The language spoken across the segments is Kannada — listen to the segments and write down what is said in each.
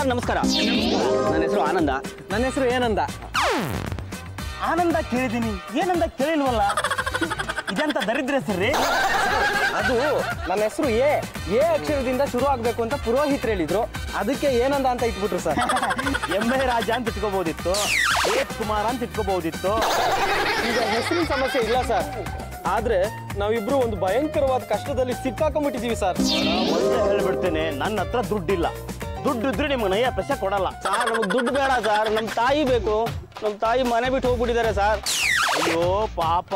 ಸರ್ ನಮಸ್ಕಾರ. ನನ್ನ ಹೆಸರು ಆನಂದ. ನನ್ನ ಹೆಸರು ಏನಂದ. ಆನಂದ ಕೇಳಿದೀನಿ, ಏನಂದ ಕೇಳಿಲ್ವಲ್ಲ. ಇದೆಂತ ದರಿದ್ರ ಹೆಸರು. ಅದು ನನ್ನ ಹೆಸರು ಎ ಅಕ್ಷರದಿಂದ ಶುರು ಆಗ್ಬೇಕು ಅಂತ ಪುರೋಹಿತರು ಹೇಳಿದ್ರು, ಅದಕ್ಕೆ ಏನಂದ ಅಂತ ಇಟ್ಬಿಟ್ರು ಸರ್. ಎಮ್ಮೆ ರಾಜ ಅಂತ ಇಟ್ಕೋಬಹುದಿತ್ತು, ಎ ಕುಮಾರ್ ಅಂತ ಇಟ್ಕೋಬಹುದಿತ್ತು. ಈಗ ಹೆಸರಿನ ಸಮಸ್ಯೆ ಇಲ್ಲ ಸರ್, ಆದ್ರೆ ನಾವಿಬ್ರು ಒಂದು ಭಯಂಕರವಾದ ಕಷ್ಟದಲ್ಲಿ ಸಿಕ್ಕಾಕೊಂಡ್ಬಿಟ್ಟಿದೀವಿ ಸರ್. ಮೊದಲೇ ಹೇಳ್ಬಿಡ್ತೇನೆ, ನನ್ನ ಹತ್ರ ದುಡ್ಡಿಲ್ಲ. ದುಡ್ಡು ಇದ್ರೆ ನಿಮ್ಗೆ ನಯ್ಯ ಪೈಸೆ ಕೊಡಲ್ಲ ಸರ್. ನಮ್ಗೆ ದುಡ್ಡು ಬೇಡ ಸರ್, ನಮ್ಮ ತಾಯಿ ಬೇಕು. ನಮ್ಮ ತಾಯಿ ಮನೆ ಬಿಟ್ಟು ಹೋಗ್ಬಿಟ್ಟಿದ್ದಾರೆ ಸರ್. ಅಯ್ಯೋ ಪಾಪ,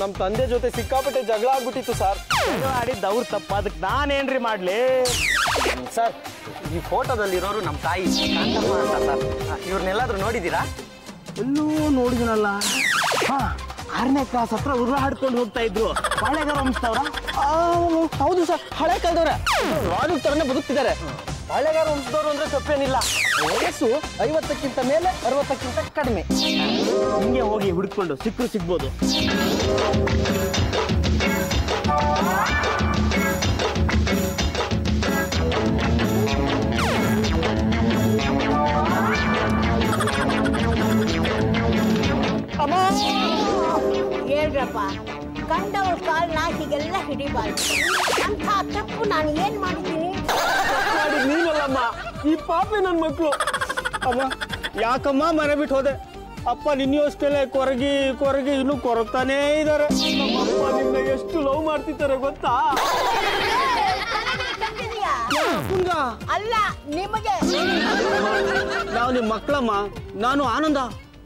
ನಮ್ಮ ತಂದೆ ಜೊತೆ ಸಿಕ್ಕಾಪಟ್ಟೆ ಜಗಳ ಆಗ್ಬಿಟ್ಟಿತ್ತು ಸರ್. ಆಡಿದ್ದು ಅವ್ರು ತಪ್ಪ, ಅದಕ್ಕೆ ನಾನೇನ್ರಿ ಮಾಡ್ಲಿ ಸರ್? ಈ ಫೋಟೋದಲ್ಲಿರೋರು ನಮ್ಮ ತಾಯಿ ಕಾಂತಮ್ಮ ಅಂತ ಸರ್. ಇವ್ರನ್ನೆಲ್ಲಾದ್ರೂ ನೋಡಿದ್ದೀರಾ? ಎಲ್ಲೂ ನೋಡಿದನಲ್ಲ. ಹಾ, 6ನೇ ಕ್ಲಾಸ್ ಹತ್ರ ಉರುಳು ಹಾಡ್ಕೊಂಡು ಹೋಗ್ತಾ ಇದ್ರು. ಬಾಳೆಗಾರ ವಂಶದವ್ರ? ಹೌದು ಸರ್, ಹಳೆ ಕಾಲದವ್ರೆ. ರಾಜು ತರನೇ ಬದುಕ್ತಿದ್ದಾರೆ. ಹಳೆಗಾರ ವಂಶದವರು ಅಂದ್ರೆ ತಪ್ಪೇನಿಲ್ಲ. ವಯಸ್ಸು 50ಕ್ಕಿಂತ ಮೇಲೆ 60ಕ್ಕಿಂತ ಕಡಿಮೆ. ಹಿಂಗೆ ಹೋಗಿ ಹುಡುಕೊಂಡು ಸಿಕ್ಕರು ಸಿಗ್ಬೋದು. ಹೇಳ್ರಪ್ಪ, ಗಂಡವ್ರ ಕಾಲ್ನ ಹೀಗೆಲ್ಲ ಹಿಡಿಬಾರ್ದು. ಅಂತ ತಪ್ಪು ನಾನು ಏನ್ ಮಾಡಿದ್ದೀನಿ? ನೀನಲ್ಲಮ್ಮ, ಈ ಪಾಪೆ ನನ್ನ ಮಕ್ಕಳು. ಅಮ್ಮ, ಯಾಕಮ್ಮ ಮನೆ ಬಿಟ್ಟು ಹೋದೆ? ಅಪ್ಪ ನಿನ್ನಷ್ಟೇ ಕೊರಗಿ ಕೊರಗಿ ಇನ್ನೂ ಕೊರಗ್ತಾನೇ ಇದ್ದಾರೆ. ನಮ್ಮಪ್ಪ ನಿನ್ನ ಎಷ್ಟು ಲವ್ ಮಾಡ್ತಿದ್ದಾರೆ ಗೊತ್ತಾ? ಅಲ್ಲ, ನಿಮಗೆ. ನಾವು ನಿಮ್ಮ ಮಕ್ಕಳಮ್ಮ. ನಾನು ಆನಂದ,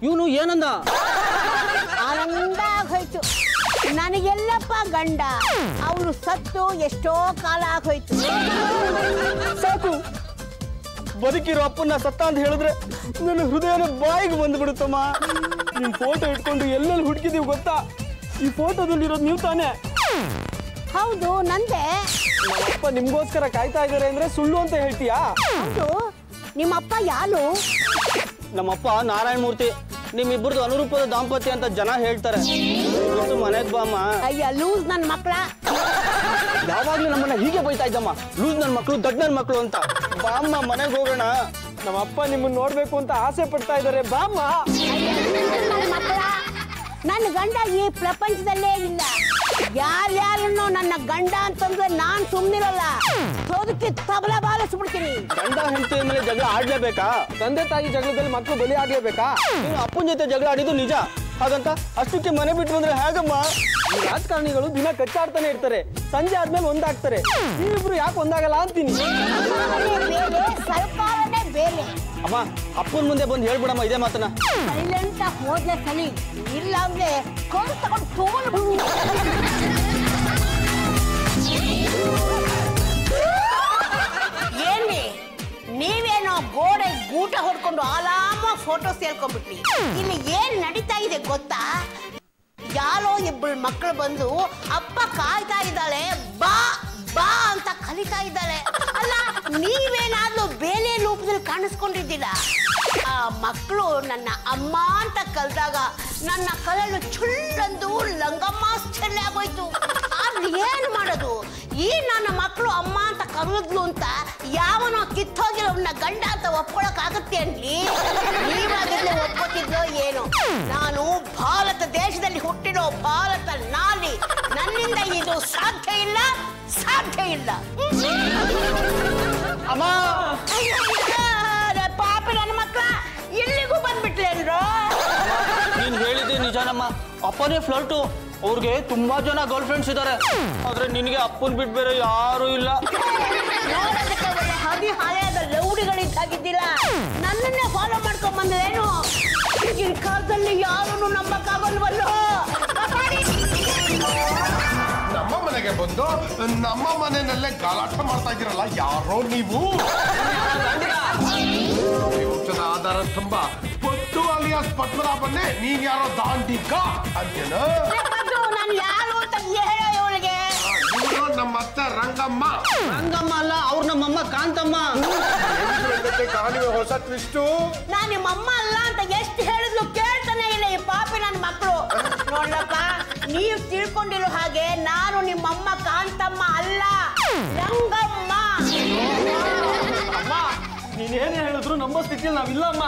ಇವನು ಏನಂದ. ಆನಂದ ಆಗೋಯ್ತು. ನನಗೆಲ್ಲಪ್ಪ ಗಂಡ, ಅವಳು ಸತ್ತು ಎಷ್ಟೋ ಕಾಲ ಆಗೋಯ್ತು. ಸಾಕು, ಬದುಕಿರೋ ಅಪ್ಪನ ಸತ್ತ ಅಂತ ಹೇಳಿದ್ರೆ ನನ್ನ ಹೃದಯನ ಬಾಯಿಗೆ ಬಂದ್ಬಿಡುತ್ತಮ್ಮ. ನಿಮ್ ಫೋಟೋ ಇಟ್ಕೊಂಡು ಎಲ್ಲೆಲ್ಲಿ ಹುಡುಕಿದೀವಿ ಗೊತ್ತಾ? ಈ ಫೋಟೋದಲ್ಲಿರೋದು ನೀವು ತಾನೇ? ಹೌದು, ನಂದೆ. ನಮ್ಮಪ್ಪ ನಿಮ್ಗೋಸ್ಕರ ಕಾಯ್ತಾ ಇದ್ದಾರೆ ಅಂದ್ರೆ ಸುಳ್ಳು ಅಂತ ಹೇಳ್ತೀಯಾ? ಹೌದು, ನಿಮ್ಮಪ್ಪ ಯಾರು? ನಮ್ಮಪ್ಪ ನಾರಾಯಣ ಮೂರ್ತಿ. ನಿಮ್ಮಿಬ್ಬರದು ಅನುರೂಪದ ದಾಂಪತ್ಯ ಅಂತ ಜನ ಹೇಳ್ತಾರೆ. ಮನೆಗೆ ಬಾಮ್ಮ. ಅಯ್ಯ ಲೂಸ್ ನನ್ನ ಮಕ್ಕಳ. ಯಾವಾಗ್ಲೂ ನಮ್ಮನ್ನ ಹೀಗೆ ಬೈತಾ ಇದ್ದಮ್ಮ, ಲೂಸ್ ನನ್ನ ಮಕ್ಕಳು, ದೊಡ್ಡ ನನ್ನ ಮಕ್ಕಳು ಅಂತ. ಬಾಮ್ಮ, ಮನೆಗೆ ಹೋಗೋಣ. ನಮ್ಮಪ್ಪ ನಿಮ್ಮನ್ನ ನೋಡ್ಬೇಕು ಅಂತ ಆಸೆ ಪಡ್ತಾ ಇದ್ದಾರೆ, ಬಾಮ್ಮ. ಮಕ್ಕಳ, ನನ್ನ ಗಂಡ ಈ ಪ್ರಪಂಚದಲ್ಲೇ ಇಲ್ಲ. ಯಾರ್ಯಾರನ್ನು ನನ್ನ ಗಂಡ ಅಂತಂದ್ರೆ ನಾನ್ ಸುಮ್ನಿರಲ್ಲ, ಸೋದಕ್ಕೆ ತಬಲ ಬಾಲಿಸ್ಬಿಡ್ತೀನಿ. ಗಂಡ ಹೆಂಡತಿ ಮೇಲೆ ಜಗಳ ಆಡ್ಲೇಬೇಕಾ? ತಂದೆ ತಾಯಿ ಜಗಳದಲ್ಲಿ ಮಕ್ಕಳು ಬಲಿ ಆಗ್ಲೇಬೇಕಾ? ನೀನು ಅಪ್ಪನ ಜೊತೆ ಜಗಳ ಆಡಿದ್ದು ನಿಜ, ಹಾಗಂತ ಅಷ್ಟಕ್ಕೆ ಮನೆ ಬಿಟ್ಟು ಬಂದ್ರೆ ಹೇಗಮ್ಮ? ಈ ರಾಜಕಾರಣಿಗಳು ದಿನ ಕಚ್ಚಾಡ್ತಾನೆ ಇರ್ತಾರೆ, ಸಂಜೆ ಆದ್ಮೇಲೆ ಒಂದಾಗ್ತಾರೆ. ನೀವಿಬ್ರು ಯಾಕೆ ಒಂದಾಗಲ್ಲ ಅಂತೀನಿ. ಬೇರೆ, ಸರ್ಕಾರನೇ ಬೇರೆ. ಅಮ್ಮ, ಅಪ್ಪನ ಮುಂದೆ ಬಂದು ಹೇಳ್ಬಿಡಮ್ಮ ಇದೇ ಮಾತನ್ನ. ಸೈಲೆಂಟ್ ಆಗಿ ಹೋದ್ರೆ ಸರಿ, ಇಲ್ಲ ಅಂದ್ರೆ ಕೌರು ತಗೊಂಡು ತಗೊಂಡು. ಏನ್ರಿ ನೀವೇನೋ ಗೋಡೆ ಗೂಟ ಹೊಡ್ಕೊಂಡು ಆಲಾಮ ಫೋಟೋ ಸೇರ್ಕೊಂಡ್ಬಿಟ್ರಿ. ಇಲ್ಲಿ ಏನ್ ನಡೀತಾ ಇದೆ ಗೊತ್ತಾ? ಯಾರೋ ಇಬ್ಬರು ಮಕ್ಕಳು ಬಂದು ಅಪ್ಪ ಕಾಯ್ತಾ ಇದ್ದಾಳೆ, ಬಾ ಬಾ ಅಂತ ಕಲಿತಾ ಇದ್ದಾಳೆ. ಅಲ್ಲ, ನೀವೇನಾದ್ರೂ ಬೇರೆ ರೂಪದಲ್ಲಿ ಕಾಣಿಸ್ಕೊಂಡಿದ್ದೀರಾ? ಆ ಮಕ್ಕಳು ನನ್ನ ಅಮ್ಮ ಅಂತ ಕಲ್ದಾಗ ನನ್ನ ಕಲಲು ಚುಳ್ಳಂದು ಲಂಗಮ್ಮಾಶ್ಚರ್ಯ ಆಗೋಯ್ತು. ಆದ್ರೆ ಏನ್ ಮಾಡೋದು? ಈ ನನ್ನ ಮಕ್ಕಳು ಅಮ್ಮ ಅಂತ ಕರೆದ್ಲು ಅಂತ ಯಾವನೋ ಕಿತ್ತೋಗಿರೋನ್ನ ಗಂಡ ಅಂತ ಒಪ್ಕೊಳಕ್ ಆಗುತ್ತೆ ಅನ್ಲಿ? ನೀವಾಗಿರ್ಲಿ ಒಪ್ಕೋತಿದ್ಲೋ ಏನೋ. ನಾನು ಭಾರತ ದೇಶದಲ್ಲಿ ಹುಟ್ಟಿರೋ ಭಾರತ ನಾರಿ, ನನ್ನಿಂದ ಇದು ಸಾಧ್ಯ ಇಲ್ಲ, ಸಾಧ್ಯ ಇಲ್ಲ. ಅಮ್ಮ, ಪಾಪಿ ನನ್ನ ಮಕ್ಕಳ ಇಲ್ಲಿಗೂ ಬಂದ್ಬಿಟ್ಲೇನ್ರೋ? ನೀನ್ ಹೇಳಿದ್ದೆ ನಿಜಾನಮ್ಮ. ಅಪ್ಪನೇ ಫ್ಲರ್ಟು, ಅವ್ರಿಗೆ ತುಂಬಾ ಜನ ಗರ್ಲ್ ಫ್ರೆಂಡ್ಸ್ ಇದ್ದಾರೆ. ಆದ್ರೆ ನಿನಗೆ ಅಪ್ಪನ್ ಬಿಟ್ಟು ಬೇರೆ ಯಾರು ಇಲ್ಲ. ನೋಡೋದಕ್ಕೆ ಒಳ್ಳೆ ಹದಿ ಹಾಳೆಯಾದ ಲೌಡಿಗಳಿದ್ದಾಗಿದ್ದಿಲ್ಲ, ನನ್ನನ್ನೇ ಫಾಲೋ ಮಾಡ್ಕೊಂಡ್ ಬಂದ್ರೇನು? ಈಗಿನ ಕಾಲದಲ್ಲಿ ಯಾರನ್ನು ನಂಬಕ್ಕಾಗಲ್ವಲ್ಲೋ. ನಮ್ಮ ಮನೆಗೆ ಬಂದು ನಮ್ಮ ಮನೆಯಲ್ಲೇ ಗಲಾಟೆ ಮಾಡ್ತಾ ಇದ್ದೀರಲ್ಲ, ಯಾರೋ ನೀವು? ಜನ ಆಧಾರ ಸ್ತಂಭ ಪಟ್ಟು ಅಲಿಯಾಸ್ ಪದ್ಮನಾಭನ್ನೇ ನೀನ್ ಯಾರೋ ದಾಂಡಿಕ ಅಂತೇನು? ನಾನು ಯಾರು ಅಂತ ಹೇಳೋ ಇವಳಿಗೆ. ನಮ್ಮ ಅತ್ತೆ ರಂಗಮ್ಮ. ರಂಗಮ್ಮ ಅಲ್ಲ, ಅವ್ರು ನಮ್ಮಮ್ಮ ಕಾಂತಮ್ಮ. ಹೊಸ ಟ್ವಿಸ್ಟು. ನಾನು ನಿಮ್ಮಮ್ಮ ಅಲ್ಲ ಅಂತ ಎಷ್ಟು ಹೇಳಿದ್ಲು ಕೇಳ್ತಾನೆ ಇಲ್ಲ ಈ ಪಾಪಿ ನನ್ನ ಮಕ್ಕಳು. ನೋಡ್ಲಪ್ಪ, ನೀವು ತಿಳ್ಕೊಂಡಿರೋ ಹಾಗೆ ನಾನು ನಿಮ್ಮಮ್ಮ ಕಾಂತಮ್ಮ ಅಲ್ಲ, ರಂಗಮ್ಮ. ಅಮ್ಮ, ನೀನೇನೇ ಹೇಳಿದ್ರು ನಮ್ಮ ಸ್ಥಿತಿಯಲ್ಲಿ ನಾವಿಲ್ಲ ಅಮ್ಮ.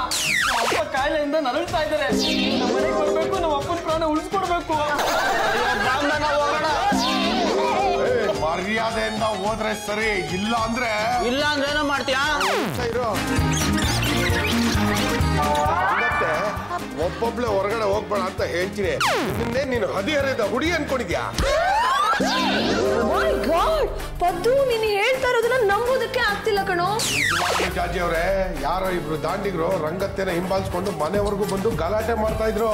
ನಮ್ಮ ಅಪ್ಪ ಕಾಯಿಲೆಯಿಂದ ನರಳ್ತಾ ಇದ್ದಾರೆ. ನಮ್ಮ ಮನೆಗೆ ಬರ್ಬೇಕು, ನಮ್ಮ ಅಪ್ಪನ ಪ್ರಾಣ ಉಳಿಸ್ಕೊಡ್ಬೇಕು. ಮರ್ಯಾದೆಯಿಂದ ಹೋದ್ರೆ ಸರಿ, ಇಲ್ಲ ಅಂದ್ರೆ ಏನೋ ಮಾಡ್ತೀಯಾ? ಮತ್ತೆ ಒಬ್ಬೊಬ್ಳೆ ಹೊರಗಡೆ ಹೋಗ್ಬೇಡ ಅಂತ ಹೇಳ್ತೀನಿ. ನಿನ್ನೆ ನೀನು ಹದಿಹರೆಯದ ಹುಡುಗಿ ಅನ್ಕೊಂಡಿದ್ಯಾ? ಪದ್ದು ನೀನು ಹೇಳ್ತಾ ಇರೋದನ್ನ ನಂಬೋದಕ್ಕೆ ಆಗ್ತಿಲ್ಲ ಕಣೋ. ಜಾಜಿ ಅವ್ರೆ, ಯಾರೋ ಇಬ್ರು ದಾಂಡಿಗರು ರಂಗತ್ತೆನ ಹಿಂಬಾಲಿಸ್ಕೊಂಡು ಮನೆವರೆಗೂ ಬಂದು ಗಲಾಟೆ ಮಾಡ್ತಾ ಇದ್ರು.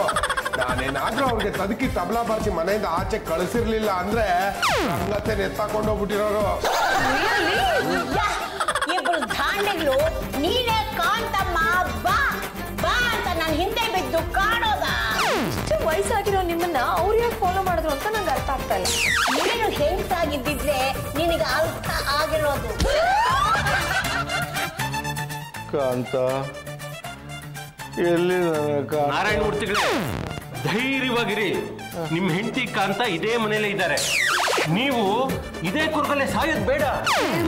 ನಾನೇನಾದ್ರೂ ಅವ್ರಿಗೆ ತದಕಿ ತಬಲಾ ಬಾರಿಸಿ ಮನೆಯಿಂದ ಆಚೆ ಕಳಿಸಿರ್ಲಿಲ್ಲ ಅಂದ್ರೆ ರಂಗತ್ತೆನ ಎತ್ತಾಕೊಂಡು ಹೋಗ್ಬಿಟ್ಟಿರೋರು. ಇಬ್ರು ದಾಂಡಿಗಳು ನೀನೇ ಕಾಂತಮ್ಮ ಬಾ ಬಾ ಅಂತ ನಾನು ಹಿಂದೆ ಬಿದ್ದು ಕಾಣೋದ. ಇಷ್ಟು ವಯಸ್ಸಾಗಿರೋ ನಿಮ್ಮನ್ನ ಅವ್ರು ಯಾಕೆ ಫಾಲೋ ಮಾಡಿದ್ರು ಅಂತ ನಂಗೆ ಅರ್ಥ ಆಗ್ತಾ ಇಲ್ಲ. ನೀನು ಹೆಂಗಸಾಗಿದ್ದಿದ್ರೆ ನಿನಗೆ ಅರ್ಥ ಆಗಿರೋದು. ಕಾಂತ ಎಲ್ಲಿ ನಾರಾಯಣ ಮೂರ್ತಿಗಳೇ, ಧೈರ್ಯವಾಗಿರಿ. ನಿಮ್ ಹೆಂಡತಿ ಕಾಂತ ಇದೇ ಮನೇಲೆ ಇದ್ದಾರೆ. ನೀವು ಇದೇ ಕುರ್ಗಲ್ಲೇ ಸಾಯೋದ್ ಬೇಡ.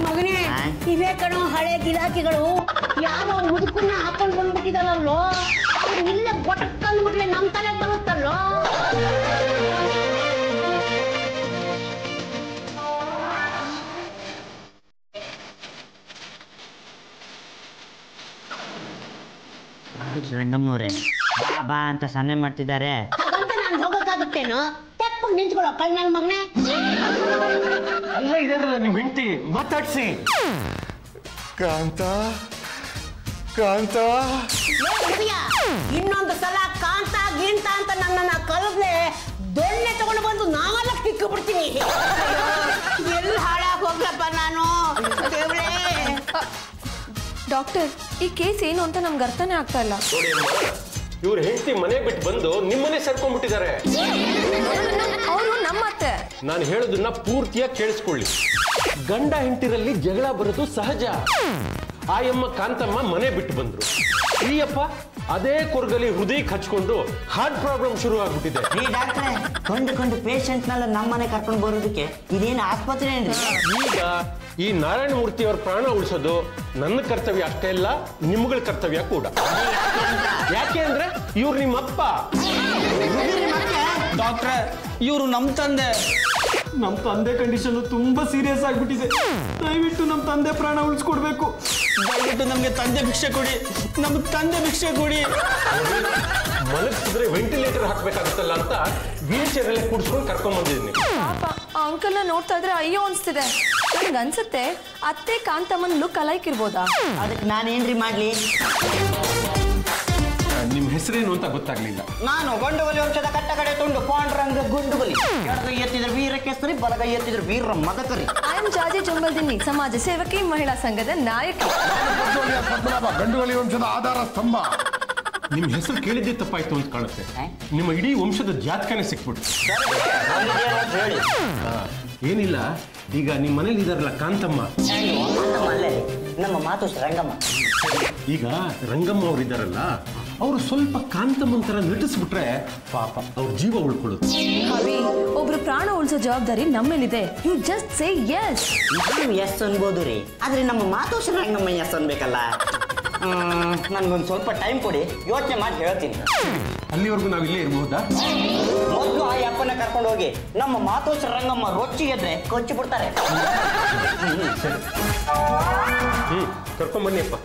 ಮಗನೇ, ಇವೇ ಕಣೋ ಹಳೆ ಗಿರಾಕಿಗಳು. ಯಾರೋ ಮುದುಕನ್ನ ಹಾಕೊಂಡು ಬಂದ್ಬಿಟ್ಟಿದಾರಲ್ಲೋ, ಅವ್ರು ಇಲ್ಲೇ ಗೊಟ್ಟಕ್ಕಂದ್ಬಿಟ್ಲೆ ನಮ್ ತಲೆ ಬರುತ್ತಲ್ಲೋ. ರಂಗಮ್ಮನವ್ರೆ, ಬಾ ಅಂತ ಸನ್ನೆ ಮಾಡ್ತಿದ್ದಾರೆ. ಹಾಗಂತ ನಾನು ಹೋಗಕ್ಕಾಗುತ್ತೇನೋ? ತೆಪ್ಪಗ್ ನಿಂತ್ಕೊಳ್ಳೋ ಕಣ್ಣಲ್ ಮಗನೇ. ಅಲ್ಲ, ಇದಾರಲ್ಲ ನಿಮ್ ಹೆಂಡತಿ, ಮಾತಾಡ್ಸಿ. ಕಾಂತ ಕಾಂತ ಇನ್ನೊಂದು ಸಲ ಕಾಂತ ಗೀಂತ ಅಂತ ನನ್ನನ್ನ ಕರೆದ್ರೆ ದೊಣ್ಣೆ ತಗೊಂಡು ಬಂದು ನಾವೆಲ್ಲ ಕಿಕ್ಕು ಬಿಡ್ತೀನಿ. ಎಲ್ಲಿ ಹಾಳಾಗಿ ಹೋಗ್ಲಪ್ಪ ನಾನು ದೇವ್ರೇ. ಡಾಕ್ಟರ್, ಈ ಕೇಸ್ ಏನು ಅಂತ ನಮ್ಗೆ ಅರ್ಥನೇ ಆಗ್ತಾ ಇಲ್ಲ. ನೋಡಿ ಅಮ್ಮ, ಇವ್ರ ಹೆಂಡತಿ ಮನೆ ಬಿಟ್ಟು ಬಂದು ನಿಮ್ಮನೆ ಸೇರ್ಕೊಂಡ್ಬಿಟ್ಟಿದ್ದಾರೆ. ಅವರು ನಮ್ಮತ್ತೆ. ನಾನು ಹೇಳೋದನ್ನ ಪೂರ್ತಿಯಾಗಿ ಕೇಳಿಸ್ಕೊಳ್ಳಿ. ಗಂಡ ಹೆಂಡತಿರಲ್ಲಿ ಜಗಳ ಬರೋದು ಸಹಜ. ಆಯಮ್ಮ ಕಾಂತಮ್ಮ ಮನೆ ಬಿಟ್ಟು ಬಂದ್ರು. ಈ ಅಪ್ಪ ಅದೇ ಕೊರ್ಗಲಿ ಹೃದಯಕ್ಕೆ ಹಚ್ಕೊಂಡು ಹಾರ್ಟ್ ಪ್ರಾಬ್ಲಮ್ ಶುರು ಆಗ್ಬಿಟ್ಟಿದೆ. ಈ ಡಾಕ್ಟ್ರೆ, ಕೊಂಡು ಪೇಷಂಟ್ನೆಲ್ಲ ನಮ್ಮನೆ ಕರ್ಕೊಂಡು ಬರೋದಕ್ಕೆ ಇದೇನು ಆಸ್ಪತ್ರೆ ಏನ್ರಿ? ಈಗ ಈ ನಾರಾಯಣ ಮೂರ್ತಿ ಅವ್ರ ಪ್ರಾಣ ಉಳಿಸೋದು ನನ್ನ ಕರ್ತವ್ಯ ಅಷ್ಟೇ ಅಲ್ಲ, ನಿಮ್ಗಳ ಕರ್ತವ್ಯ ಕೂಡ. ಯಾಕೆ ಅಂದ್ರೆ ಇವ್ರು ನಿಮ್ಮಪ್ಪ. ಡಾಕ್ಟ್ರೆ, ಇವರು ನಮ್ಮ ತಂದೆ. ನಮ್ಮ ತಂದೆ ಕಂಡೀಷನ್ ತುಂಬಾ ಸೀರಿಯಸ್ ಆಗ್ಬಿಟ್ಟಿದೆ. ದಯವಿಟ್ಟು ನಮ್ಮ ತಂದೆ ಪ್ರಾಣ ಉಳಿಸ್ಕೊಡ್ಬೇಕು. ದಯವಿಟ್ಟು ನಮ್ಗೆ ತಂದೆ ಭಿಕ್ಷೆ ಕೊಡಿ. ನಮ್ಗೆ ತಂದೆ ಭಿಕ್ಷೆ ಕೊಡಿ. ಮಲಗಿಸಿದ್ರೆ ವೆಂಟಿಲೇಟರ್ ಹಾಕ್ಬೇಕಾಗುತ್ತಲ್ಲ ಅಂತ ವೀಲ್ ಚೇರ್ ಅಲ್ಲೇ ಕೂಡಿಸ್ಕೊಂಡು ಕರ್ಕೊಂಡ್ ಬಂದಿದ್ದೀನಿ. ಪಾಪ ಆ ಅಂಕಲ್ನ ನೋಡ್ತಾ ಇದ್ರೆ ಅಯ್ಯೋ ಅನ್ಸ್ತಿದೆ. ನನ್ಗೆ ಅನ್ಸುತ್ತೆ ಅತ್ತೆ ಕಾಂತಮ್ಮನ್ ಲುಕ್ ಅಲೈಕ್ ಇರ್ಬೋದಾ? ಅದಕ್ಕೆ ನಾನೇನ್ರಿ ಮಾಡ್ಲಿ? ನಿಮ್ ಹೆಸರೇನು ಅಂತ ಗೊತ್ತಾಗ್ಲಿಲ್ಲ. ನಾನು ಗಂಡುಗಲಿ ವಂಶದ ಕಟ್ಟ ಕಡೆ ತುಂಡು ಪಾಂಡುರಂಗ ಗುಂಡುಗಲಿ. ಎಡಗೈ ಎತ್ತಿದ್ರೆ ವೀರಕೇಸರಿ, ಬಲಗೈ ಎತ್ತಿದ್ರೆ ವೀರ ಮದಕರಿ. ಐ ಆಮ್ ಜಾಜಿ ಜಂಬಲ್ದಿನ್ನಿ, ಸಮಾಜ ಸೇವಕಿ, ಮಹಿಳಾ ಸಂಘದ ನಾಯಕಿ. ಪದ್ಮನಾಭ, ಗಂಡುಗಲಿ ವಂಶದ ಆಧಾರ ಸ್ತಂಭ. ನಿಮ್ ಹೆಸರು ಕೇಳಿದ್ದೆ ತಪ್ಪಾಯ್ತು ಅಂತ ಕಾಣುತ್ತೆ. ನಿಮ್ಮ ಇಡೀ ವಂಶದ ಜಾತಕನೇ ಸಿಕ್ಬಿಟ್ಟು. ಏನಿಲ್ಲ, ಈಗ ನಿಮ್ ಮನೇಲಿ ಇದಾರಲ್ಲ ಕಾಂತಮ್ಮ, ನಮ್ಮ ಮಾತು ರಂಗಮ್ಮ. ಈಗ ರಂಗಮ್ಮ ಅವ್ರು ಇದ್ದಾರಲ್ಲ, ಅವರು ಸ್ವಲ್ಪ ಕಾಂತಮ್ಮನ ತರ ನಟಿಸ್ಬಿಟ್ರೆ ಪಾಪ ಅವ್ರ ಜೀವ ಉಳ್ಕೊಳ್ಳುತ್ತೆ. ಹವಿ, ಒಬ್ರು ಪ್ರಾಣ ಉಳಿಸೋ ಜವಾಬ್ದಾರಿ ನಮ್ಮೇಲಿದೆ. You just say yes. ನಾನು ಎಸ್ ಅನ್ಬೋದು ರೀ, ಆದ್ರೆ ನಮ್ಮ ಮಾತೋಶ್ರೀ ರಂಗಮ್ಮ ಎಸ್ ಅನ್ಬೇಕಲ್ಲ. ನನ್ಗೊಂದು ಸ್ವಲ್ಪ ಟೈಮ್ ಕೊಡಿ, ಯೋಚನೆ ಮಾಡಿ ಹೇಳ್ತೀನಿ. ಅಲ್ಲಿವರೆಗೂ ನಾವು ಇಲ್ಲೇ ಇರಬಹುದಾ? ಮೊದಲು ಆ ಅಪ್ಪನ ಕರ್ಕೊಂಡು ಹೋಗಿ ನಮ್ಮ ಮಾತೋಶ್ರೀ ರಂಗಮ್ಮ ರೊಚ್ಚಿ ಎದ್ರೆ ಕೊಚ್ಚಿ ಬಿಡ್ತಾರೆ. ಕರ್ಕೊಂಡ್ ಬನ್ನಿ ಅಪ್ಪ.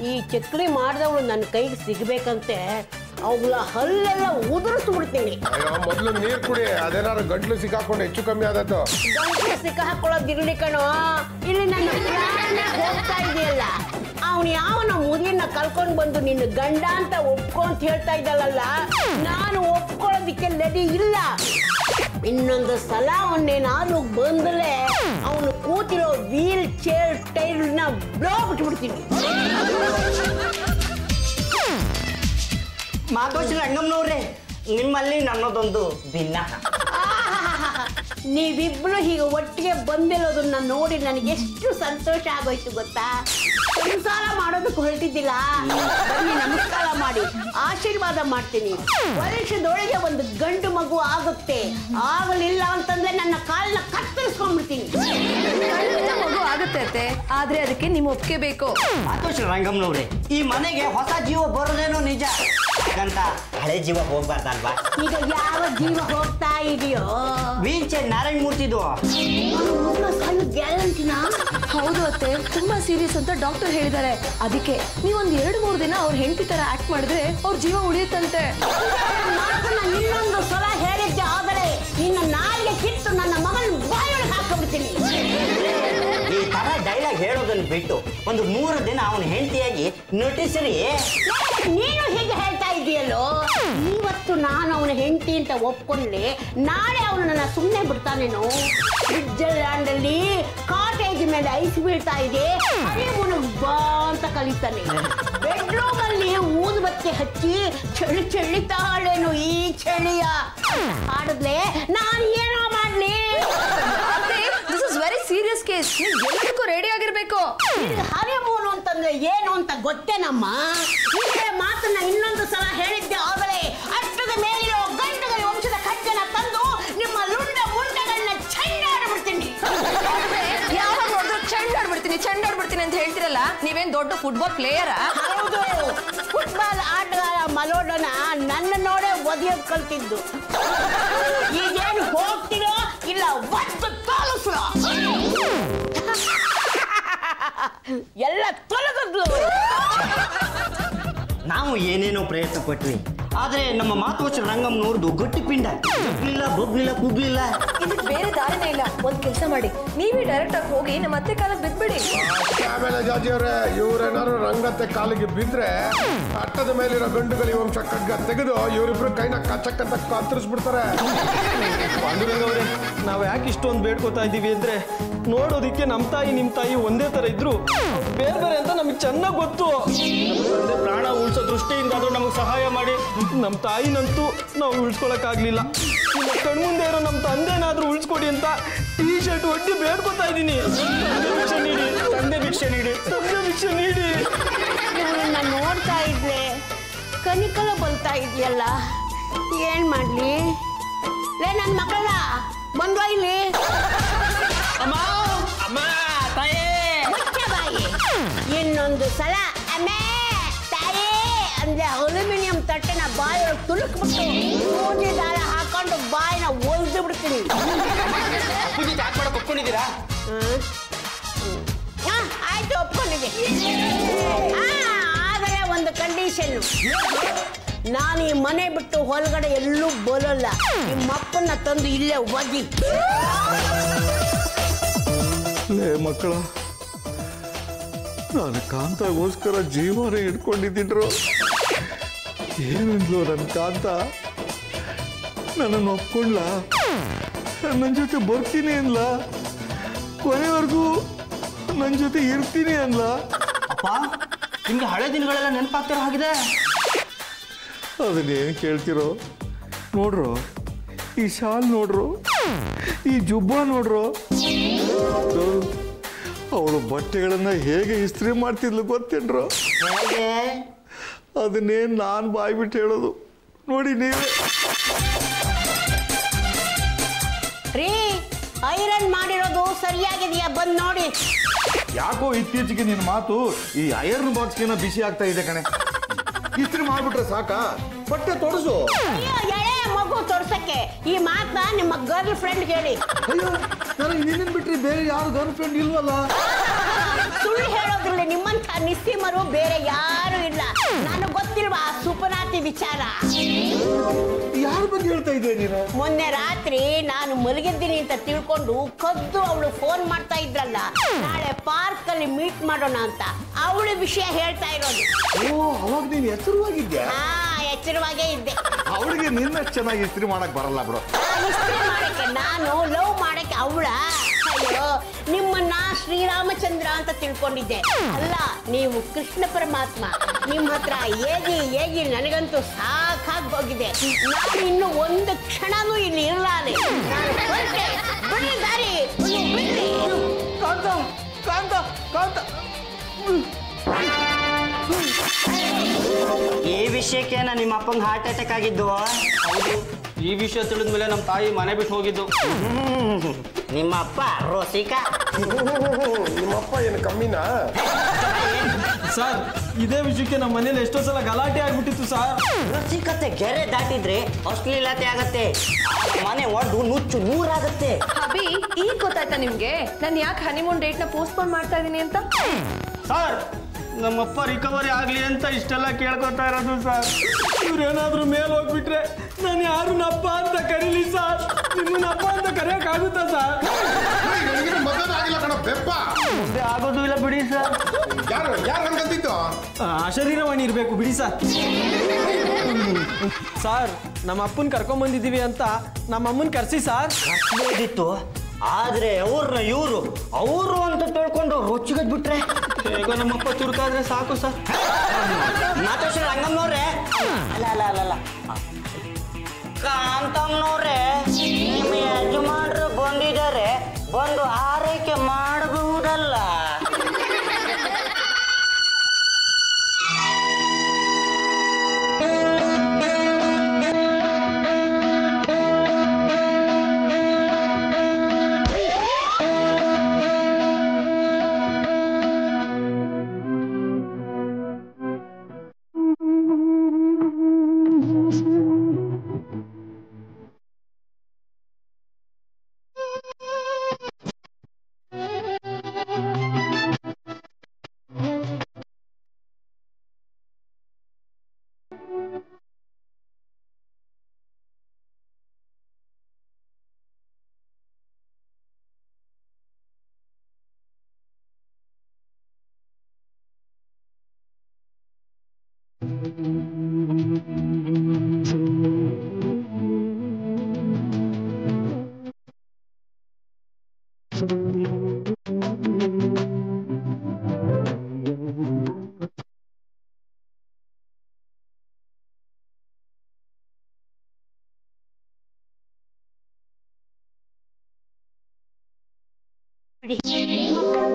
ಈ ಚಕ್ರಿ ಮಾಡಿದವಳು ನನ್ನ ಕೈಗೆ ಸಿಗ್ಬೇಕಂತೆ ಅವುಗಳ ಹಲ್ಲೆಲ್ಲ ಉದುರಿಸ್ಬಿಡ್ತೀನಿ. ಮೊದಲು ನೀರ್ ಕುಡಿ, ಅದೇನಾದ್ರು ಗಂಟ್ಲು ಸಿಕ್ಕಾಕೊಂಡು ಹೆಚ್ಚು ಕಮ್ಮಿ ಆದದ್ದು. ಗಂಟು ಸಿಕ್ಕ ಹಾಕೊಳ್ಳೋದಿರ್ಲಿ ಕಣೋ, ಇಲ್ಲಿ ನನ್ನ ಪ್ರಾಣ ಹೋಗ್ತಾ ಇದೆಯಲ್ಲ. ಅವನು ಯಾವನ ಮುದಿನ ಕಲ್ಕೊಂಡು ಬಂದು ನಿನ್ನ ಗಂಡ ಅಂತ ಒಪ್ಕೊ ಅಂತ ಹೇಳ್ತಾ ಇದ್ದಲ್ಲ, ನಾನು ಒಪ್ಕೊಳ್ಳೋದಿಕ್ಕೆ ರೆಡಿ ಇಲ್ಲ. ಇನ್ನೊಂದು ಸಲ ಅವನ್ನೇನಾದ್ರೂ ಬಂದ್ರೆ ಅವನು ಕೂತಿರೋ ವೀಲ್ ಚೇರ್ ಟೈರ್ನ ಬ್ಲೋ ಬಿಟ್ಬಿಡ್ತೀನಿ. ಮಾತೋಶ್ರೀ ರಂಗಮ್ಮನವ್ರೆ, ನಿಮ್ಮಲ್ಲಿ ನನ್ನದೊಂದು ಭಿನ್ನ. ನೀವಿಬ್ರು ಹೀಗೆ ಒಟ್ಟಿಗೆ ಬಂದಿರೋದನ್ನ ನೋಡಿ ನನಗೆ ಎಷ್ಟು ಸಂತೋಷ ಆಗೋಯ್ತು ಗೊತ್ತಾ? ಸಂಸಾರ ಮಾಡೋದಕ್ಕೆ ಹೊರಟಿದ್ದಿಲ್ಲ. ಬನ್ನಿ ನಮಸ್ಕಾರ ಮಾಡಿ ಆಶೀರ್ವಾದ ಮಾಡ್ತೀನಿ. ವರ್ಷದೊಳಗೆ ಒಂದು ಗಂಡು ಮಗು ಆಗುತ್ತೆ. ಆಗಲಿಲ್ಲ ಅಂತಂದ್ರೆ ನನ್ನ ಕಾಲನ್ನ ಕತ್ತರಿಸ್ಕೊಂಡ್ಬಿಡ್ತೀನಿ. ಮಗು ಆಗುತ್ತೆ ಅತ್ತೆ, ಆದ್ರೆ ಅದಕ್ಕೆ ನಿಮ್ಮ ಒಪ್ಪಿಗೆ ಬೇಕು. ಮಾತೋಶ್ರೀ ರಂಗಮ್ಮನವ್ರೆ, ಈ ಮನೆಗೆ ಹೊಸ ಜೀವ ಬರೋದೇನೋ ನಿಜ, ಹಾಗಂತ ಹಳೆ ಜೀವ ಹೋಗ್ಬಾರ್ದಲ್ವಾ? ಈಗ ಯಾವ ಜೀವ ಹೋಗ್ತಾ ಇದೆಯೋ? ವೀಲ್ ಚೇರ್ ನಾರಾಯಣ ಮೂರ್ತಿದು ಗ್ಯಾರಂಟಿನಾ? ಹೌದು ಅತ್ತೆ, ತುಂಬಾ ಸೀರಿಯಸ್ ಅಂತ ಡಾಕ್ಟರ್ ಹೇಳಿದ್ದಾರೆ. ಅದಕ್ಕೆ ನೀವೊಂದ್ 2-3 ದಿನ ಅವ್ರ ಹೆಂಡತಿ ತರ ಆಕ್ಟ್ ಮಾಡಿದ್ರೆ ಅವ್ರ ಜೀವ ಉಳಿಯುತ್ತಂತೆ. ಇನ್ನೊಂದು ಸಲ ಹೇಳಿದ್ದೆ ಆದರೆ ನಿನ್ನ ನಾಯಿಗೆ ಕಿತ್ತು ನನ್ನ ಮಗನ ಬಾಯೊಳಗೆ ಹಾಕೊಂಡ್ಬಿಡ್ತೀನಿ. ಈ ತರ ಡೈಲಾಗ್ ಹೇಳೋದನ್ನ ಬಿಟ್ಟು ಒಂದು 3 ದಿನ ಅವನ ಹೆಂಡತಿಯಾಗಿ ನಟಿಸ್ರಿ. ನೀನು ಹೀಗೆ ಹೇಳ್ತಾ ಇದೆಯಲ್ಲೋ, ಇವತ್ತು ನಾನು ಅವನ ಹೆಂಡತಿ ಅಂತ ಒಪ್ಕೊಂಡ್ರೆ ನಾಳೆ ಅವನು ನನ್ನ ಸುಮ್ಮನೆ ಬಿಡ್ತಾನೇನೋ. ಸ್ವಿಟ್ಜರ್ಲ್ಯಾಂಡ್ ಅಲ್ಲಿ ಕಾಟೇಜ್ ಮೇಲೆ ಐಸ್ ಬೀಳ್ತಾ ಇದೆ, ಅದೇ ಬಾ ಅಂತ ಕಲಿತಾನೆ. ಬೆಡ್ರೂಮ್ ಅಲ್ಲಿ ಊದುಬತ್ತಿ ಹಚ್ಚಿ ಚಳಿ ಚಳಿತಾಳೇನು ಈ ಚಳಿಯ ಹಾಡಿದ್ಲೆ ನಾನು ಏನೋ ಮಾಡ್ಲಿ? This is very serious case. ನೀವು ಎಲ್ಲದಕ್ಕೂ ರೆಡಿ ಆಗಿರ್ಬೇಕು. ಹನಿಮೂನು ಅಂತಂದ್ರೆ ಏನು ಅಂತ ಗೊತ್ತೇನಮ್ಮ? ಇದೇ ಮಾತನ್ನ ಇನ್ನೊಂದು ಸಲ ಹೇಳಿದ್ದೆ ಆಗಲೇ ಅಷ್ಟದ ಮೇಲಿರೋ ಗಂಟುಗಳ ವಂಶದ ಕಜ್ಜನ ತಂದು ನಿಮ್ಮ ಲುಂಡ ಮುಂಡಗಳನ್ನ ಚೆಂಡಾಡ್ಬಿಡ್ತೀನಿ. ಯಾವಾಗ ನೋಡಿದ್ರು ಚೆಂಡಾಡ್ಬಿಡ್ತೀನಿ ಅಂತ ಹೇಳ್ತಿರಲ್ಲ, ನೀವೇನ್ ದೊಡ್ಡ ಫುಟ್ಬಾಲ್ ಪ್ಲೇಯರಾ? ಹೌದು, ಫುಟ್ಬಾಲ್ ಆಟಗಾರ ಮಲೋಡನ ನನ್ನ ನೋಡೇ ಒದೆಯೋದು ಕಲ್ತಿದ್ದು. ಈಗೇನು ಹೋಗ್ತೀರೋ ಇಲ್ಲ ಒಟ್ಟು ತೋರಿಸು. ಎಲ್ಲ ತೊಲಗದ್ದು. ನಾವು ಏನೇನೋ ಪ್ರಯತ್ನ ಪಟ್ವಿ, ಆದ್ರೆ ನಮ್ಮ ಮಾತೋಶ್ರೀ ರಂಗಮ್ಮನವ್ರದ್ದು ಗಟ್ಟಿ ಪಿಂಡ ಬೊಬ್ಲಿಲ್ಲ ಕುಗ್ಲಿಲ್ಲ. ಇದಕ್ಕೆ ಬೇರೆ ದಾರಿನೇ ಇಲ್ಲ. ಒಂದ್ ಕೆಲಸ ಮಾಡಿ, ನೀವೇ ಡೈರೆಕ್ಟ್ ಆಗಿ ಹೋಗಿ ನಮ್ಮ ಅತ್ತೆ ಕಾಲಕ್ಕೆ ಬಿದ್ಬಿಡಿ. ಆಮೇಲೆ ಜಾಜಿ ಅವರೇ, ಇವ್ರೇನಾದ್ರು ರಂಗತ್ತೆ ಕಾಲಿಗೆ ಬಿದ್ರೆ ಅಟ್ಟದ ಮೇಲಿರೋ ಗಂಡುಗಳ ವಂಶ ಖಡ್ಗ ತೆಗೆದು ಇವರಿಬ್ರು ಕೈನ ಕಚ್ಚಕ್ಕಂತ ಕತ್ತರಿಸ್ಬಿಡ್ತಾರೆ. ಪಾಂಡುರಂಗವ್ರೆ, ನಾವು ಯಾಕೆ ಇಷ್ಟೊಂದು ಬೇಡ್ಕೋತಾ ಇದ್ದೀವಿ ಅಂದ್ರೆ, ನೋಡೋದಿಕ್ಕೆ ನಮ್ಮ ತಾಯಿ ನಿಮ್ಮ ತಾಯಿ ಒಂದೇ ತರ ಇದ್ರು ಬೇರೆ ಬೇರೆ ಅಂತ ನಮಗೆ ಚೆನ್ನಾಗಿ ಗೊತ್ತು. ತಂದೆ ಪ್ರಾಣ ಉಳಿಸೋ ದೃಷ್ಟಿಯಿಂದ ಆದ್ರೂ ನಮಗೆ ಸಹಾಯ ಮಾಡಿ. ನಮ್ಮ ತಾಯಿನಂತೂ ನಾವು ಉಳಿಸ್ಕೊಳಕ್ಕಾಗ್ಲಿಲ್ಲ. ನಿಮ್ಮ ಕಣ್ಮುಂದೆ ಇರೋ ನಮ್ಮ ತಂದೆನಾದ್ರೂ ಉಳಿಸ್ಕೊಡಿ ಅಂತ ಟೀ ಶರ್ಟ್ ಒಡ್ಡಿ ಬೇಡ್ಕೋತಾ ಇದ್ದೀನಿ. ತಂದೆ ಭಿಕ್ಷೆ ನೀಡಿ. ನಾನು ನೋಡ್ತಾ ಇದ್ದೆ, ಕನಿಕಲ ಬಲ್ತಾ ಇದೆಯಲ್ಲ, ಏನ್ ಮಾಡ್ಲಿ? ಲೇ ನನ್ನ ಮಕ್ಕಳ ಬಂದ್ವಾ ಇಲ್ಲಿ? ಮುಚ್ಚ ಬಾಯಿ. ಇನ್ನೊಂದು ಸಲ ಅಮ್ಮೇ ತಾಯಿ ಅಂದ್ರೆ ಅಲ್ಯೂಮಿನಿಯಂ ತಟ್ಟೆನ ಬಾಯೊಳಗೆ ತುಳುಕ್ಬಿಟ್ಟು ಸೂಜಿ ದಾರ ಹಾಕೊಂಡು ಬಾಯಿನ ಒಲ್ದು ಬಿಡ್ತೀನಿ. ಒಪ್ಕೊಂಡಿದ್ದೀರಾ? ಆಯ್ತು, ಒಪ್ಕೊಂಡಿದ್ದೆ. ಆದರೆ ಒಂದು ಕಂಡೀಷನ್, ನಾನು ಈ ಮನೆ ಬಿಟ್ಟು ಹೊರಗಡೆ ಎಲ್ಲೂ ಬರೋಲ್ಲ. ನಿಮ್ಮಪ್ಪನ್ನ ತಂದು ಇಲ್ಲೇ ಒದಿ. ಲೇ ಮಕ್ಕಳ, ನಾನು ಕಾಂತಗೋಸ್ಕರ ಜೀವನೇ ಇಟ್ಕೊಂಡಿದ್ದಿದ್ರು. ಏನಂದ್ಲು ನನ್ನ ಕಾಂತ? ನನ್ನನ್ನು ಒಪ್ಕೊಂಡ್ಲ, ನನ್ನ ಜೊತೆ ಬರ್ತೀನಿ ಅನ್ಲ, ಕೊನೆವರೆಗೂ ನನ್ನ ಜೊತೆ ಇರ್ತೀನಿ ಅನ್ಲ. ಅಪ್ಪ, ನಿಮ್ಗೆ ಹಳೆ ದಿನಗಳೆಲ್ಲ ನೆನಪಾಗ್ತಿರೋ ಹಾಗಿದೆ. ಅದನ್ನೇನು ಕೇಳ್ತಿರೋ? ನೋಡ್ರು, ಈ ಶಾಲ್ ನೋಡ್ರು, ಈ ಜುಬ್ಬ ನೋಡ್ರು. ಅವಳು ಬಟ್ಟೆಗಳನ್ನ ಹೇಗೆ ಇಸ್ತ್ರಿ ಮಾಡ್ತಿದ್ಲು ಗೊತ್ತೇನ್ರು? ಅದನ್ನೇನು ನಾನು ಬಾಯ್ಬಿಟ್ಟು ಹೇಳೋದು, ನೋಡಿ ನೀವೇ. ರೀ, ಐರನ್ ಮಾಡಿರೋದು ಸರಿಯಾಗಿದೆಯಾ? ಬಂದ್ ನೋಡಿ. ಯಾಕೋ ಇತ್ತೀಚೆಗೆ ನಿನ್ನ ಮಾತು ಈ ಐರನ್ ಬಾಕ್ಸ್ಗಿನ ಬಿಸಿ ಆಗ್ತಾ ಇದೆ ಕಣೆ. ಇಸ್ತ್ರಿ ಮಾಡ್ಬಿಟ್ರೆ ಸಾಕ, ಬಟ್ಟೆ ತೊಡಸು. ಅಯ್ಯೋ, ಎಳೆ ಮಗು ತೋರ್ಸಕ್ಕೆ ಈ ಮಾತನ್ನ ನಿಮ್ಮ ಗರ್ಲ್ ಫ್ರೆಂಡ್ ಹೇಳಿ. ಅಯ್ಯೋ, ನನಗೆ ನಿನ್ನ ಬಿಟ್ರೆ ಬೇರೆ ಯಾರು ಗರ್ಲ್ ಫ್ರೆಂಡ್ ಇಲ್ವಲ್ಲ? ಸುಳ್ಳು ಹೇಳೋದ್ರಲ್ಲಿ ನಿಮ್ಮಂತ ನಿಸ್ಸೀಮರು ಬೇರೆ ಯಾರು ಇಲ್ಲ. ನನಗೆ ಗೊತ್ತಿಲ್ವಾ ಸುಪನಾತಿ ವಿಚಾರ? ಯಾರ ಬಗ್ಗೆ ಹೇಳ್ತಾ ಇದ್ದೆ ನೀನು? ಮೊನ್ನೆ ರಾತ್ರಿ ನಾನು ಮಲಗಿದ್ದೀನಿ ಅಂತ ತಿಳ್ಕೊಂಡು ಕದ್ದು ಅವಳು ಫೋನ್ ಮಾಡ್ತಾ ಇದ್ರಲ್ಲ, ನಾಳೆ ಪಾರ್ಕ್ ಅಲ್ಲಿ ಮೀಟ್ ಮಾಡೋಣ ಅಂತ. ಅವಳ ವಿಷಯ ಹೇಳ್ತಾ ಇರೋದು. ಓ, ಅವಾಗ ನೀನು ಎಚ್ಚರವಾಗಿದ್ಯಾ? ಎಚ್ಚರವಾಗೇ ಇದ್ದೆ. ಅವಳಿಗೆ ನಿನ್ನಷ್ಟು ಚೆನ್ನಾಗಿ ಇಸ್ತ್ರಿ ಮಾಡಕ್ ಬರಲ್ಲ ಬಿಡು. ಇಸ್ತ್ರಿ ಮಾಡಕ್ಕೆ ನಾನು, ಲವ್ ಮಾಡಕ್ಕೆ ಅವಳ. ಅಯ್ಯೋ, ನಿಮ್ಮನ್ನ ಶ್ರೀರಾಮಚಂದ್ರ ಅಂತ ತಿಳ್ಕೊಂಡಿದ್ದೆ. ಅಲ್ಲ, ನೀವು ಕೃಷ್ಣ ಪರಮಾತ್ಮ. ನಿಮ್ಮ ಹತ್ರ ಏಗಿ ನನಗಂತೂ ಸಾಕಾಗಿ ಹೋಗಿದೆ. ನಾನು ಇನ್ನು ಒಂದು ಕ್ಷಣನೂ ಇಲ್ಲಿ ಇರಲಾರೆ. ನಾನು ಹೊರಟೆ. ಬಿಡಿ ದಾರಿ, ಬಿಡಿ. ಕಾಂತ ಕಾಂತ ಕಾಂತ ಈ ವಿಷಯಕ್ಕೇನ ನಿಮ್ಮ ಅಪ್ಪಂಗೆ ಹಾರ್ಟ್ ಅಟ್ಯಾಕ್ ಆಗಿದ್ದು? ಹೌದು, ಈ ವಿಷಯ ತಿಳಿದ್ಮೇಲೆ ನಮ್ಮ ತಾಯಿ ಮನೆ ಬಿಟ್ಟು ಹೋಗಿದ್ದು. ನಿಮ್ಮ ಅಪ್ಪ ರೋಸಿಕ? ನಿಮ್ಮಪ್ಪ ಏನು ಕಮ್ಮಿನಾ? ಸರ್, ಇದೇ ವಿಷಯಕ್ಕೆ ನಮ್ಮ ಮನೇಲಿ ಎಷ್ಟೋ ಸಲ ಗಲಾಟೆ ಆಗ್ಬಿಟ್ಟಿತ್ತು ಸರ್. ರುಚಿಕತೆ ಗೆರೆ ದಾಟಿದ್ರೆ ಅಶ್ಲೀಲತೆ ಆಗತ್ತೆ, ಮನೆ ಒಡ್ಡು ನುಚ್ಚು ನೂರಾಗತ್ತೆ. ಅಭಿ, ಈಗ ಗೊತ್ತಾಯ್ತಾ ನಿಮ್ಗೆ ನಾನು ಯಾಕೆ ಹನಿಮೂನ್ ಡೇಟ್ ನ ಪೋಸ್ಟ್ಪೋನ್ ಮಾಡ್ತಾ ಇದೀನಿ ಅಂತ? ಸರ್, ನಮ್ಮಪ್ಪ ರಿಕವರಿ ಆಗ್ಲಿ ಅಂತ ಇಷ್ಟೆಲ್ಲ ಕೇಳ್ಕೊತಾ ಇರೋದು ಸರ್. ಇವ್ರೇನಾದ್ರೂ ಮೇಲೆ ಹೋಗ್ಬಿಟ್ರೆ ನಾನು ಯಾರನ್ನ ಅಪ್ಪ ಅಂತ ಕರೀಲಿ ಸರ್? ನಿಮ್ಮನ್ನ ಅಪ್ಪ ಅಂತ ಕರೆಯೋಕ್ಕಾಗುತ್ತಾ ಸರ್? ಮದುವೆ ಆಗಿಲ್ಲ ಕಣ ಬೆಪ್ಪ. ಮುಂದೆ ಆಗೋದು ಇಲ್ಲ ಬಿಡಿ ಸರ್. ಯಾರು ಹಂಗಂತಿತ್ತು? ಶರೀರವಾಣಿ ಇರಬೇಕು ಬಿಡಿ ಸರ್. ಸರ್, ನಮ್ಮ ಅಪ್ಪನ ಕರ್ಕೊಂಬಂದಿದ್ದೀವಿ ಅಂತ ನಮ್ಮ ಅಮ್ಮನ ಕರ್ಸಿ ಸರ್. ಕರ್ಸ್ಬೋದಿತ್ತು, ಆದ್ರೆ ಅವ್ರನ್ನ ಅವರು ಅಂತ ತಿಳ್ಕೊಂಡು ರೊಚ್ಚಿಗದ್ ಬಿಟ್ರೆ ಹೇಗೋ ನಮ್ಮಪ್ಪ ಚುರುಕಾದ್ರೆ ಸಾಕು ಸರ್. ಮಾತೋಶ್ರೀ ರಂಗಮ್ಮನವ್ರೆ, ಅಲ್ಲ ಕಾಂತಮ್ಮನವ್ರೆ, ನಿಮ್ಮ ಯಜಮಾನರು ಬಂದಿದ್ದಾರೆ, ಬಂದು ಆರೈಕೆ ಮಾಡಬಹುದಲ್ಲ?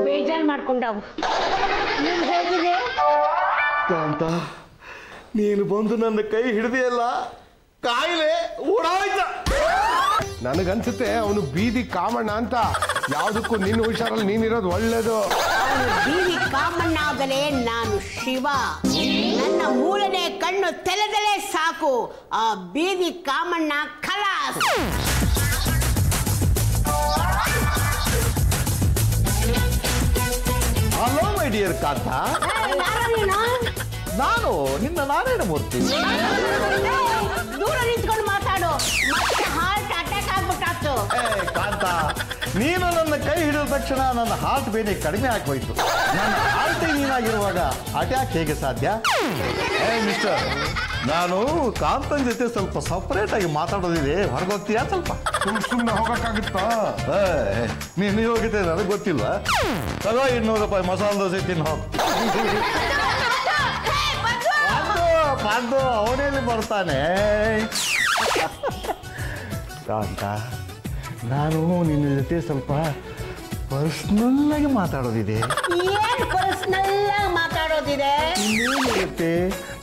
ಬೇಜಾರು ಮಾಡ್ಕೊಂಡವು. ಕಾಂತ, ನೀನು ಬಂದು ನನ್ನ ಕೈ ಹಿಡಿದೆಯಲ್ಲ, ಕಾಯಿಲೆ ಓಡಾಯ್ತ. ನನಗನ್ಸುತ್ತೆ ಅವನು ಬೀದಿ ಕಾಮಣ್ಣ ಅಂತ. ಯಾವುದಕ್ಕೂ ನಿನ್ನ ಹುಷಾರಲ್ಲಿ ನೀನಿರೋದು ಒಳ್ಳೇದು. ಅವನು ಬೀದಿ ಕಾಮಣ್ಣ ಆದಲೇ ನಾನು ಶಿವ. ನನ್ನ ಮೂಲನೆ ಕಣ್ಣು ತೆಲೆದಲೇ ಸಾಕು, ಆ ಬೀದಿ ಕಾಮಣ್ಣ ಖಲಾಸ್. ಹಲೋ ಮೈ ಡಿಯರ್ ಕಾಂತ, ನಾನು ನಿನ್ನ ನಾರಾಯಣಮೂರ್ತಿ. ದೂರ ನಿಂತ್ಕೊಂಡು ಮಾತಾಡು, ಮತ್ತೆ ಹಾರ್ಟ್ ಅಟ್ಯಾಕ್ ಆಗ್ಬಿಟ್ಟಾತು. ಕಾಂತ, ನೀನು ನನ್ನ ಕೈ ಹಿಡಿದ ತಕ್ಷಣ ನನ್ನ ಹಾರ್ಟ್ ಬೇನೆ ಕಡಿಮೆ ಆಗೋಯ್ತು. ನನ್ನ ಹಾರ್ಟ್ ನೀನಾಗಿರುವಾಗ ಅಟ್ಯಾಕ್ ಹೇಗೆ ಸಾಧ್ಯ? ಮಿಸ್ಟರ್, ನಾನು ಕಾಂತನ ಜೊತೆ ಸ್ವಲ್ಪ ಸಪರೇಟ್ ಆಗಿ ಮಾತಾಡೋದಿದೆ, ಹೊರಗೋಗ್ತೀಯಾ ಸ್ವಲ್ಪ? ಸುಮ್ಮನೆ ಹೋಗಕ್ಕಾಗುತ್ತಾ? ನೀನು ಹೋಗಿದ್ದೆ ನನಗೆ ಗೊತ್ತಿಲ್ವಾ? ತಗೋ 200 ರೂಪಾಯಿ ಮಸಾಲೆ ದೋಸೆ ತಿನ್ನು ಹೋಗು. ಬಂದು ಅವನೇಲಿ ಬರ್ತಾನೆ. ಕಾಂತ, ನಾನು ನಿನ್ನ ಜೊತೆ ಸ್ವಲ್ಪ ಪರ್ಸ್ನಲ್ ಆಗಿ ಮಾತಾಡೋದಿದೆ. ಏನ್ ಪರ್ಸನಲ್ ಆಗಿ ಮಾತಾಡೋದಿದೆ? ಇನ್ನೇನಿರುತ್ತೆ,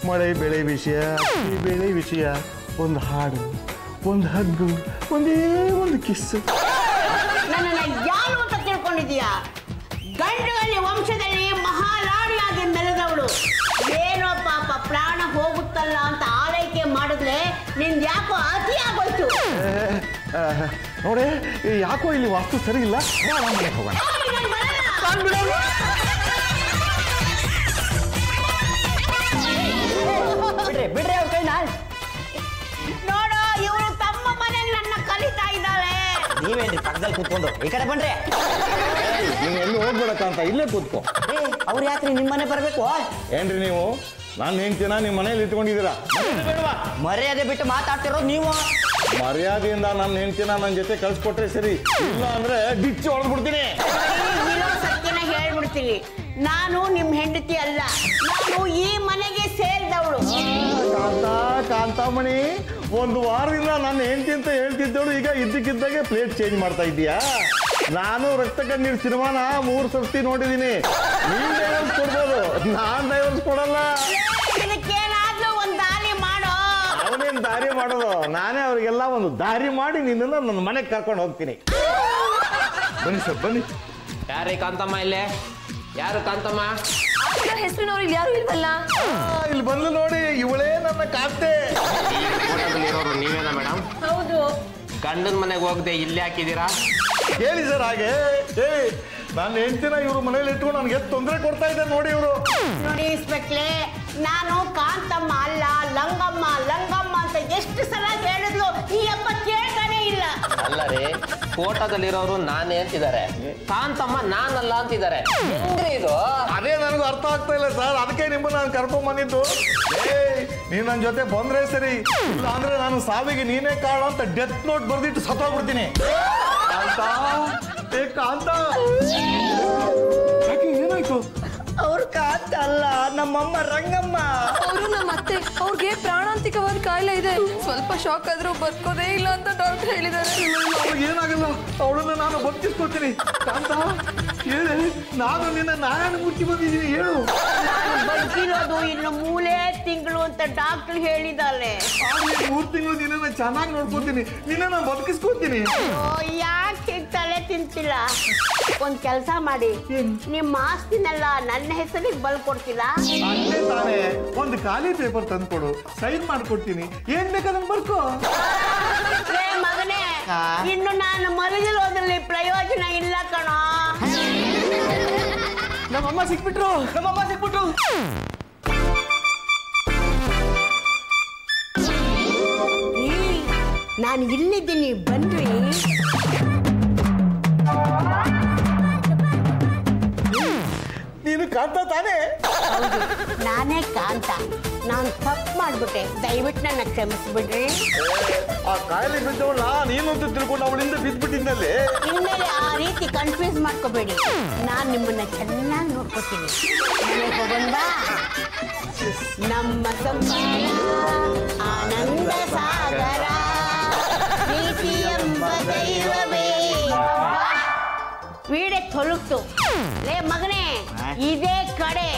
ಮಳೆ ಬೆಳೆ ವಿಷಯ, ಈ ಬೆಳೆ ವಿಷಯ, ಒಂದು ಹಾಡು, ಒಂದು ಹಗ್ಗು, ಒಂದೇ ಒಂದು ಕಿಸ್ಸು. ನನ್ನನ್ನ ಯಾರು ಅಂತ ತಿಳ್ಕೊಂಡಿದೀಯಾ? ಗಂಡುಗಲ್ಲಿ ವಂಶದಲ್ಲಿ ಮಹಾರಾಣಿಯಾಗಿ ಮೆರೆದವಳು. ಏನೋ ಪಾಪ ಪ್ರಾಣ ಹೋಗುತ್ತಲ್ಲ ಅಂತ ಆರೈಕೆ ಮಾಡಿದ್ರೆ ನಿಂದು ಯಾಕೋ ಅತಿ ಆಗೋಯ್ತು. ನೋಡೇ, ಯಾಕೋ ಇಲ್ಲಿ ವಾಸ್ತು ಸರಿ ಇಲ್ಲ, ಮನೆಗೆ ಹೋಗೋಣ. ಬಿಡ್ರಿ ಅವ್ರ ಕೈನ. ನೋಡು, ಇವರು ತಮ್ಮ ಮನೆಗೆ ನನ್ನ ಕಲಿತಾ ಇದ್ದಾಳೆ. ನೀವೇನ್ರಿ ಪಕ್ಕದಲ್ಲಿ ಕೂತ್ಕೊಂಡು ಈ ಕಡೆ ಬನ್ರಿ. ನೀನು ಎಲ್ಲಿ ಹೋಗ್ಬೇಡಕ್ಕ ಅಂತ ಇಲ್ಲೇ ಕೂತ್ಕೋ. ಅವ್ರು ಯಾಕ್ರಿ ನಿಮ್ಮ ಮನೆ ಬರ್ಬೇಕು? ಏನ್ರಿ ನೀವು, ನಾನು ಹೆಂಡ್ತಿನ ನಿಮ್ಮ ಮನೇಲಿ ಇಟ್ಕೊಂಡಿದ್ದೀರಾ? ಮರ್ಯಾದೆ ಬಿಟ್ಟು ಮಾತಾಡ್ತಿರೋದು ನೀವು. ಮರ್ಯಾದೆಯಿಂದ ನನ್ನ ಹೆಂಡ್ತಿನ ನನ್ನ ಜೊತೆ ಕಳ್ಸಿಕೊಟ್ರೆ ಸರಿ, ಇಲ್ಲ ಅಂದ್ರೆ ಬಿಚ್ಚಿ ಹೊಡೆದ್ಬಿಡ್ತೀನಿ. ಇರೋ ಸತ್ಯನ ಹೇಳ್ಬಿಡ್ತೀನಿ, ನಾನು ನಿಮ್ ಹೆಂಡತಿ ಅಲ್ಲ, ನಾನು ಈ ಮನೆಗೆ ಸೇರಿದವಳು. ಕಾಂತಾಮಣಿ, ಒಂದು ವಾರದಿಂದ ನನ್ನ ಹೆಂಡ್ತಿ ಅಂತ ಹೇಳ್ತಿದ್ದವಳು ಈಗ ಇದ್ದಕ್ಕಿದ್ದಾಗೆ ಪ್ಲೇಟ್ ಚೇಂಜ್ ಮಾಡ್ತಾ ಇದ್ದೀಯಾ? ನಾನು ರಕ್ತ ಕಣ್ಣೀರ್ ಸಿನಿಮಾನ 3 ಸರ್ತಿ ನೋಡಿದ್ದೀನಿ. ನೀನ್ ಡೈವರ್ಸ್ ಕೊಡ್ಬೋದು, ನಾನ್ ಡೈವರ್ಸ್ ಕೊಡಲ್ಲ. ದಾರಿ ಮಾಡೋದು ನಾನೇ ಅವ್ರಿಗೆಲ್ಲ ಒಂದು ದಾರಿ ಮಾಡಿ ನಿನ್ನನ್ನು ನನ್ನ ಮನೆಗೆ ಕರ್ಕೊಂಡು ಹೋಗ್ತೀನಿ. ಬನ್ನಿ ಸರ್ ಬನ್ನಿ. ಯಾರೇ ಕಾಂತಮ್ಮ ಇಲ್ಲೇ? ಯಾರು ಕಾಂತಮ್ಮ? ಹೆಸರಿನವ್ರು ಇಲ್ಲಿ ಯಾರು ಇಲ್ವಲ್ಲ? ಇಲ್ಲಿ ಬಂದು ನೋಡಿ, ಇವಳೇ ನನ್ನ ಕಾಂತೆ. ಇರೋರು ನೀವೇನಾ ಮೇಡಮ್? ಹೌದು. ಗಂಡನ ಮನೆಗೆ ಹೋಗದೆ ಇಲ್ಲೇ ಹಾಕಿದ್ದೀರಾ? ಹೇಳಿ ಸರ್ ಹಾಗೆ. ನಾನು ಹೆಂಡ್ತಿನ ಇವ್ರ ಮನೇಲಿ ಇಟ್ಕೊಂಡು ನನಗೆ ತೊಂದರೆ ಕೊಡ್ತಾ ಇದ್ದಾರೆ ನೋಡಿ ಇವರು. ನೋಡಿ ಇನ್ಸ್ಪೆಕ್ಟ್ರೆ, ನಾನು ಕಾಂತಮ್ಮ ಅಲ್ಲ ಲಂಗಮ್ಮ ಲಂಗಮ್ಮ ಅಂತ ಎಷ್ಟು ಸಲ ಹೇಳಿದ್ಲು, ಈ ಅಪ್ಪ ಕೇಳ್ತಾನೆ ಇಲ್ಲ. ಅಲ್ಲ ರೀ, ಫೋಟೋದಲ್ಲಿರೋರು ನಾನೇ ಅಂತಿದ್ದಾರೆ, ಕಾಂತಮ್ಮ ನಾನಲ್ಲ ಅಂತಿದ್ದಾರೆ. ಹೆಂಗ್ರಿ ಇದು? ಅದೇ ನನಗೂ ಅರ್ಥ ಆಗ್ತಾ ಇಲ್ಲ ಸರ್, ಅದಕ್ಕೆ ನಿಮ್ಮನ್ನ ನಾನು ಕರ್ಕೊಂಡ್ ಬಂದಿದ್ದು. ನೀನ್ ನನ್ನ ಜೊತೆ ಬಂದ್ರೆ ಸರಿ, ಇಲ್ಲ ಅಂದ್ರೆ ನಾನು ಸಾವಿಗೆ ನೀನೇ ಕಾರಣ ಅಂತ ಡೆತ್ ನೋಟ್ ಬರ್ದಿಟ್ಟು ಸತ್ತೋಗ್ಬಿಡ್ತೀನಿ. ಕಾಂತ ಏನಾಯ್ತು? ಅವ್ರ ಕಾಂತ ಅಲ್ಲ, ನಮ್ಮಮ್ಮ ರಂಗಮ್ಮ. ಅವರು ನಮ್ಮ ಅತ್ತೆ. ಅವ್ರಿಗೆ ಪ್ರಾಣಾಂತಿಕವಾದ ಕಾಯಿಲೆ ಇದೆ. ಸ್ವಲ್ಪ ಶಾಕ್ ಆದ್ರೂ ಬದುಕೋದೇ ಇಲ್ಲ ಅಂತ ಡಾಕ್ಟರ್ ಹೇಳಿದ್ದಾರೆ. ಅವ್ರಿಗೆ ಏನಾಗಲ್ಲ, ಅವಳನ್ನ ನಾನು ಬದುಕಿಸ್ಕೊಳ್ತೀನಿ. ಕಾಂತ ಹೇಳಿ, ನಾನು ನಿನ್ನ ನಾರಾಯಣ ಮೂರ್ತಿ ಬಂದಿದ್ದೀನಿ, ಹೇಳು. ಬದುಕಿರೋದು ಇನ್ನು 3 ತಿಂಗಳು ಅಂತ ಡಾಕ್ಟರ್ ಹೇಳಿದಾಳೆ. 3 ತಿಂಗಳು ನಿನ್ನ ಚೆನ್ನಾಗಿ ನೋಡ್ಕೊತೀನಿ, ನಿನ್ನ ನಾನು ಬದುಕಿಸ್ಕೊತೀನಿ. ಯಾಕೆ ತಲೆ ತಿಂತಿಲ್ಲ? ಒಂದ್ ಕೆಲಸ ಮಾಡಿ, ನಿಮ್ಮ ಆಸ್ತಿನೆಲ್ಲ ನನ್ನ ಹೆಸರಿಗೆ ಬರ್ಕೊಡ್ತೀರಾ? ಅಲ್ಲೇ ತಾನೇ ಒಂದು ಖಾಲಿ ಪೇಪರ್ ತಂದ್ಕೊಡು, ಸೈನ್ ಮಾಡ್ಕೊಡ್ತೀನಿ, ಏನ್ ಬೇಕಾದ್ರೆ ಬರ್ಕೋ. ಮಗನೇ, ಇನ್ನು ನಾನು ಮಲಗಿರೋದ್ರಲ್ಲಿ ಪ್ರಯೋಜನ ಇಲ್ಲ ಕಣೋ. ನಮ್ಮಮ್ಮ ಸಿಕ್ಬಿಟ್ರು. ನಾನು ಇಲ್ಲಿದ್ದೀನಿ, ಬನ್ರಿ. ನೀನು ಕಾಂತ ತಾನೇ? ನಾನೇ ಕಾಂತ. ನಾನು ತಪ್ಪು ಮಾಡ್ಬಿಟ್ಟೆ, ದಯವಿಟ್ಟು ನನ್ನ ಕ್ಷಮಿಸ್ಬಿಡ್ರಿ. ಆ ಕಾಯಿಲೆ ಬಿದ್ದವಳ ನೀನು ಅಂತ ತಿಳ್ಕೊಂಡು ಅವಳಿಂದ ಬಿದ್ದ್ಬಿಟ್ಟಿದ್ದಲ್ಲಿ. ಇನ್ಮೇಲೆ ಆ ರೀತಿ ಕನ್ಫ್ಯೂಸ್ ಮಾಡ್ಕೋಬೇಡಿ, ನಾನು ನಿಮ್ಮನ್ನ ಚೆನ್ನಾಗಿ ನೋಡ್ಕೋತೀನಿ. ಮನೆಗೆ ಹೋಗೋಣ. ನಮ್ಮ ಸಂಸಾರ ಆನಂದ ಸಾಗರ, ಪ್ರೀತಿ ಎಂಬ ದೈವವೇ. ಪೀಡೆ ತೊಲಗ್ತು. ಲೇ ಮಗನೇ, ಇದೇ ಕಡೆ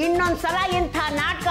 ಇನ್ನೊಂದ್ಸಲ ಇಂಥ ನಾಟಕ